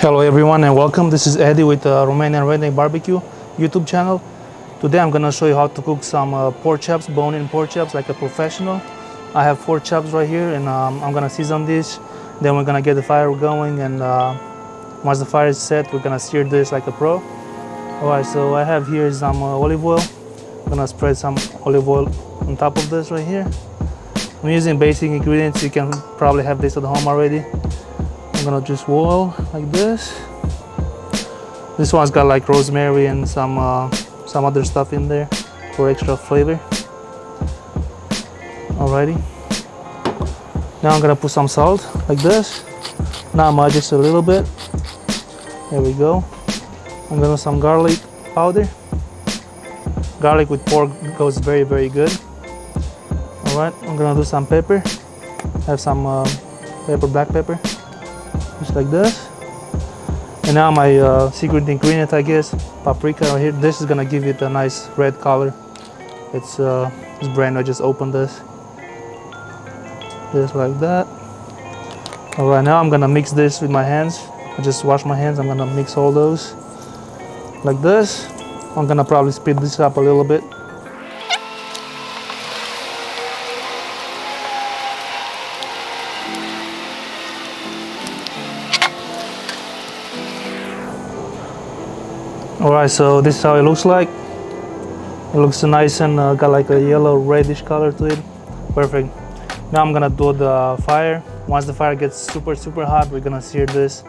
Hello everyone and welcome. This is Eddie with Romanian Redneck Barbecue YouTube channel. Today I'm gonna show you how to cook some pork chops, bone-in pork chops like a professional. I have 4 chops right here and I'm gonna season this. Then we're gonna get the fire going and once the fire is set, we're gonna sear this like a pro. Alright, so I have here some olive oil. I'm gonna spread some olive oil on top of this right here. I'm using basic ingredients. You can probably have this at home already. I'm gonna just oil like this. This one's got like rosemary and some other stuff in there for extra flavor. Alrighty. Now I'm gonna put some salt like this. Not much, just a little bit. There we go. I'm gonna do some garlic powder. Garlic with pork goes very, very good. Alright, I'm gonna do some pepper. I have some black pepper. Just like this. And now my secret ingredient, I guess, paprika right here. This is gonna give it a nice red color. It's brand new. I just opened this. Just like that. Alright, now I'm gonna mix this with my hands. I just wash my hands. I'm gonna mix all those like this. I'm gonna probably speed this up a little bit. Alright, so this is how it looks like. It looks nice and got like a yellow reddish color to it. Perfect. Now I'm gonna do the fire. Once the fire gets super hot, we're gonna sear this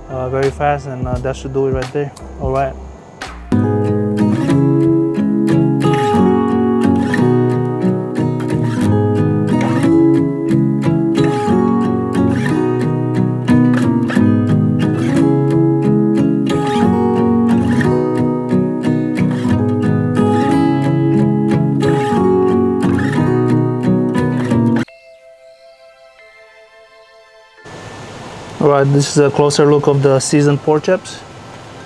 very fast, and that should do it right there. Alright. Alright, this is a closer look of the seasoned pork chops.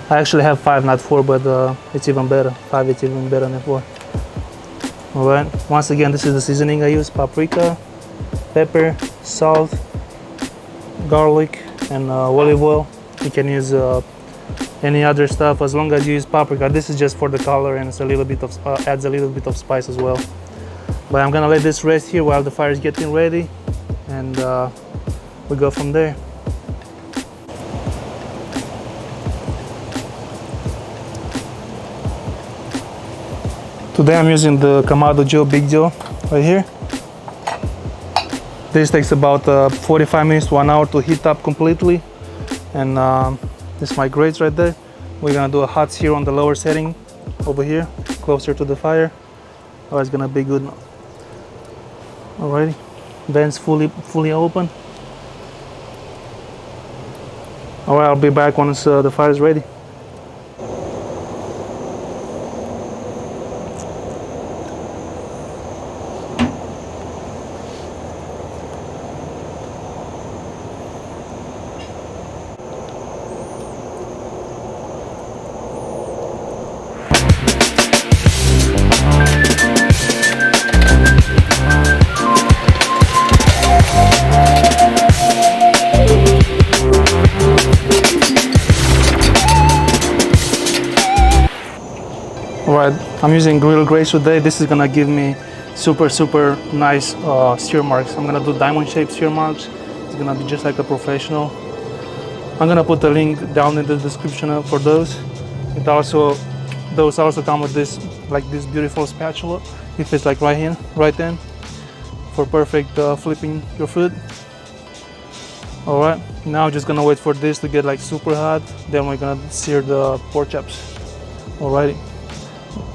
I actually have 5, not 4, but it's even better. 5 is even better than 4. Alright, once again, this is the seasoning I use: paprika, pepper, salt, garlic, and olive oil. You can use any other stuff as long as you use paprika. This is just for the color and it's a little bit of adds a little bit of spice as well. But I'm gonna let this rest here while the fire is getting ready, and we go from there. Today I'm using the Kamado Joe Big Joe right here. This takes about 45 minutes to 1 hour to heat up completely. And this is my grates right there. We're gonna do a hot sear on the lower setting over here, closer to the fire. Oh, it's gonna be good. Alrighty, vents fully open. Alright, I'll be back once the fire is ready. Alright, I'm using grill grates today. This is gonna give me super nice sear marks. I'm gonna do diamond shaped sear marks. It's gonna be just like a professional. I'm gonna put the link down in the description for those. Those also come with this beautiful spatula. If it's like right in for perfect flipping your food. Alright, now I'm just gonna wait for this to get like super hot. Then we're gonna sear the pork chops. Alrighty.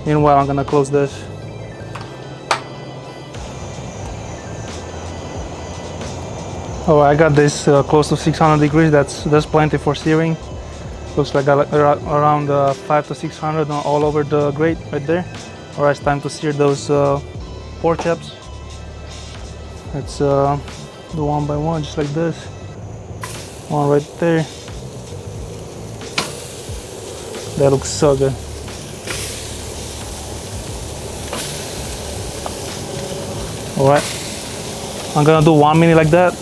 Meanwhile, I'm gonna close this. Oh, I got this close to 600 degrees. That's plenty for searing. Looks like I got around 500 to 600 all over the grate right there. Alright, it's time to sear those pork chops. Let's do one by one, just like this. One right there. That looks so good. Alright, I'm gonna do 1 minute like that.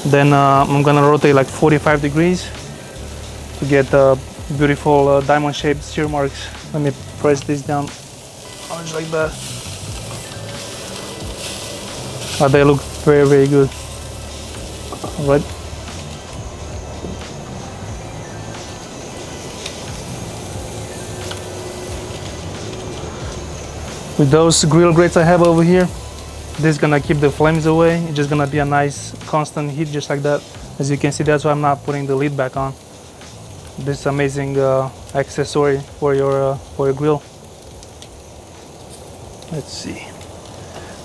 Then I'm gonna rotate like 45 degrees. to get beautiful diamond shaped sear marks. Let me press this down just like that. They look very, very good. All right. With those grill grates I have over here, this is gonna keep the flames away. It's just gonna be a nice constant heat, just like that. As you can see, that's why I'm not putting the lid back on. This amazing accessory for your grill. Let's see.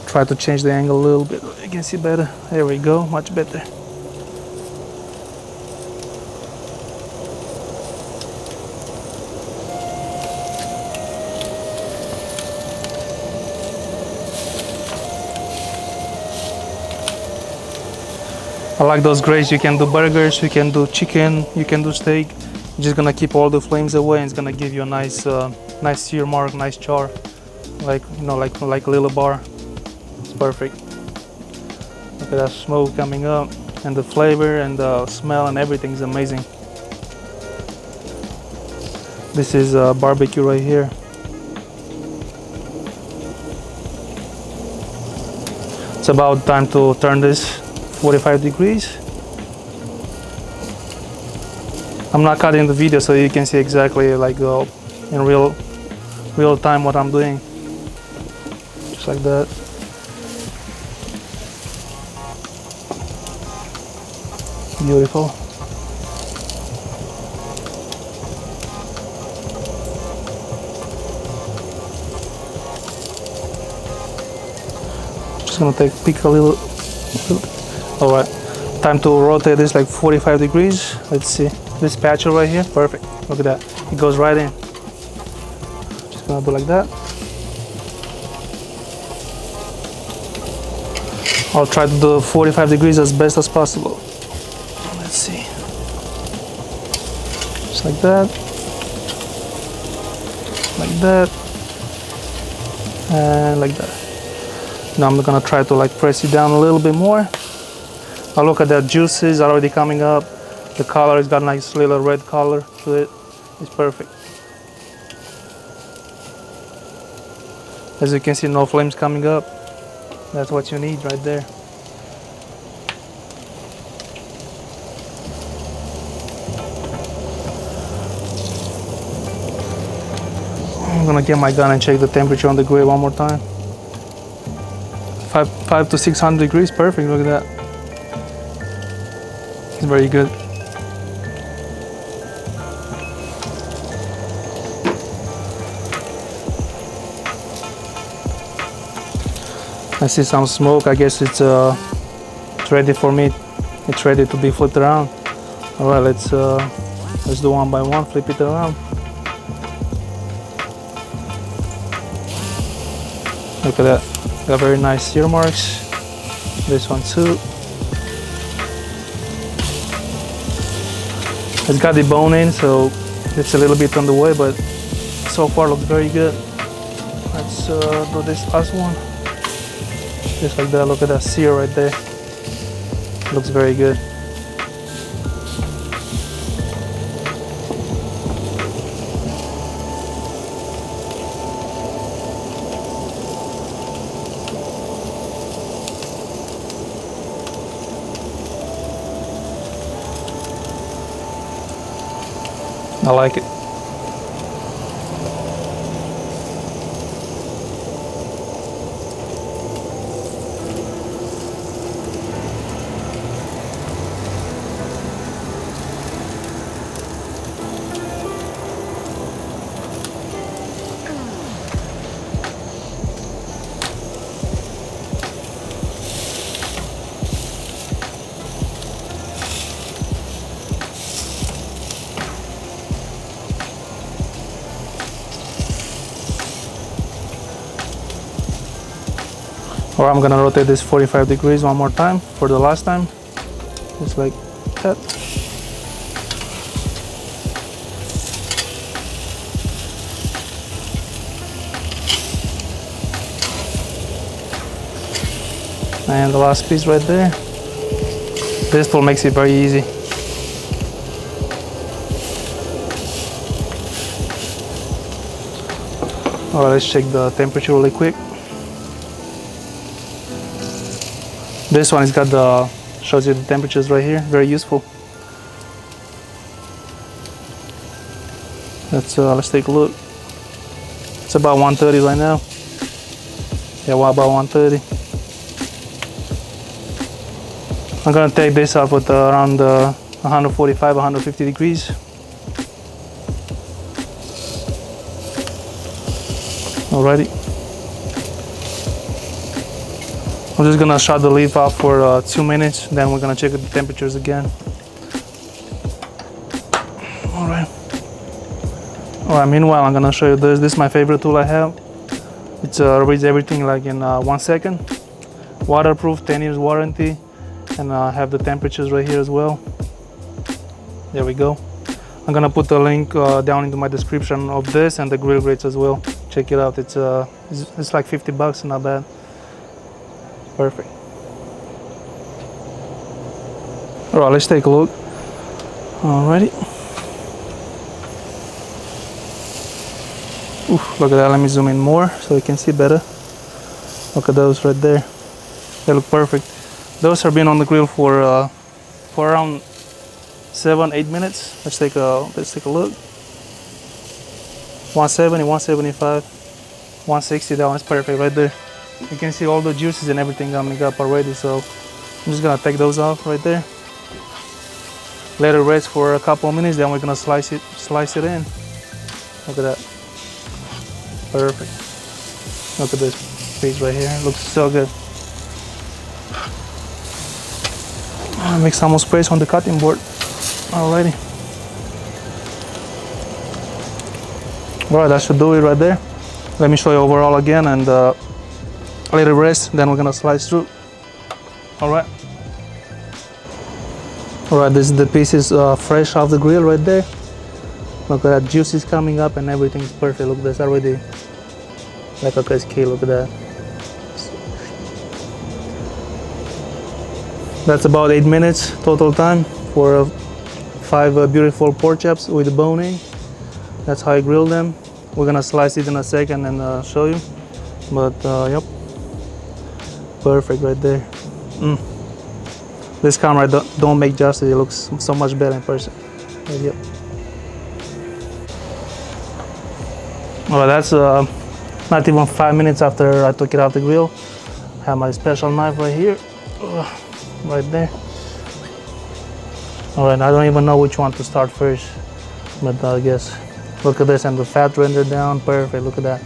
Try to change the angle a little bit. You can see better. There we go, much better. I like those grates. You can do burgers, you can do chicken, you can do steak. You're just gonna keep all the flames away, and it's gonna give you a nice, nice sear mark, nice char, like like a little bar. It's perfect. Look at that smoke coming up, and the flavor and the smell and everything is amazing. This is barbecue right here. It's about time to turn this 45 degrees. I'm not cutting the video so you can see exactly like in real time what I'm doing. Just like that. Beautiful. Just gonna pick a little. All right, time to rotate this like 45 degrees. Let's see, this spatula right here, perfect. Look at that, it goes right in. Just gonna do like that. I'll try to do 45 degrees as best as possible. Let's see, just like that, and like that. Now I'm gonna try to like press it down a little bit more. Now look at that, juices are already coming up. The color has got a nice little red color to it. It's perfect. As you can see, no flames coming up. That's what you need right there. I'm gonna get my gun and check the temperature on the grill one more time. 5 to 600 degrees, perfect. Look at that. It's very good. I see some smoke. I guess it's ready for me. It's ready to be flipped around. All right, let's do one by one. Flip it around. Look at that. Got very nice sear marks. This one too. It's got the bone in, so it's a little bit on the way, but so far looks very good. Let's do this last one. Just like that. Look at that sear right there. Looks very good. I like it. Or I'm gonna rotate this 45 degrees one more time for the last time. Just like that. And the last piece right there. This tool makes it very easy. All right, let's check the temperature really quick. This one has got the shows you the temperatures right here. Very useful. Let's take a look. It's about 130 right now. Yeah, well, about 130. I'm gonna take this off with around 145, 150 degrees. Alrighty. I'm just gonna shut the lid off for 2 minutes, then we're gonna check the temperatures again. Alright. Alright, meanwhile I'm gonna show you this. This is my favorite tool I have. It reads everything like in 1 second. Waterproof, 10 years warranty, and I have the temperatures right here as well. There we go. I'm gonna put the link down into my description of this and the grill grates as well. Check it out. It's like 50 bucks, not bad. Perfect. All right, let's take a look. Alrighty. Ooh, look at that. Let me zoom in more so you can see better. Look at those right there. They look perfect. Those have been on the grill for around 7-8 minutes. Let's take a look. 170, 175, 160. That one's perfect right there. You can see all the juices and everything coming up already, so I'm just gonna take those off right there. Let it rest for a couple of minutes, then we're gonna slice it in. Look at that. Perfect. Look at this piece right here. It looks so good. Make some more space on the cutting board. Alrighty. Alright, that should do it right there. Let me show you overall again and let it rest, then we're gonna slice through. Alright. Alright, this is the pieces fresh off the grill right there. Look at that, juice is coming up and everything's perfect. Look at this already. Like a cascade, look at that. That's about 8 minutes total time for 5 beautiful pork chops with the boning. That's how I grill them. We're gonna slice it in a second and show you. But yep, perfect right there. This camera don't make justice. It looks so much better in person. Yep. Well, that's not even 5 minutes after I took it out the grill. I have my special knife right here, right there. All right, I don't even know which one to start first, but I guess look at this, and the fat rendered down perfect. Look at that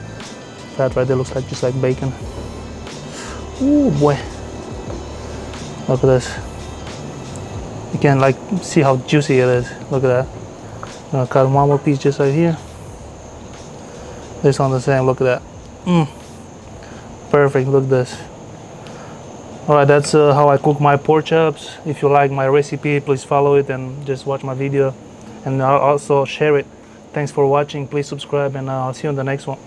fat right there, looks like just like bacon. Ooh boy, look at this. You can like see how juicy it is. Look at that. I'm gonna cut one more piece just right here. This one the same. Look at that. Perfect. Look at this. Alright, that's how I cook my pork chops. If you like my recipe, please follow it and just watch my video, and I'll also share it. Thanks for watching. Please subscribe, and I'll see you on the next one.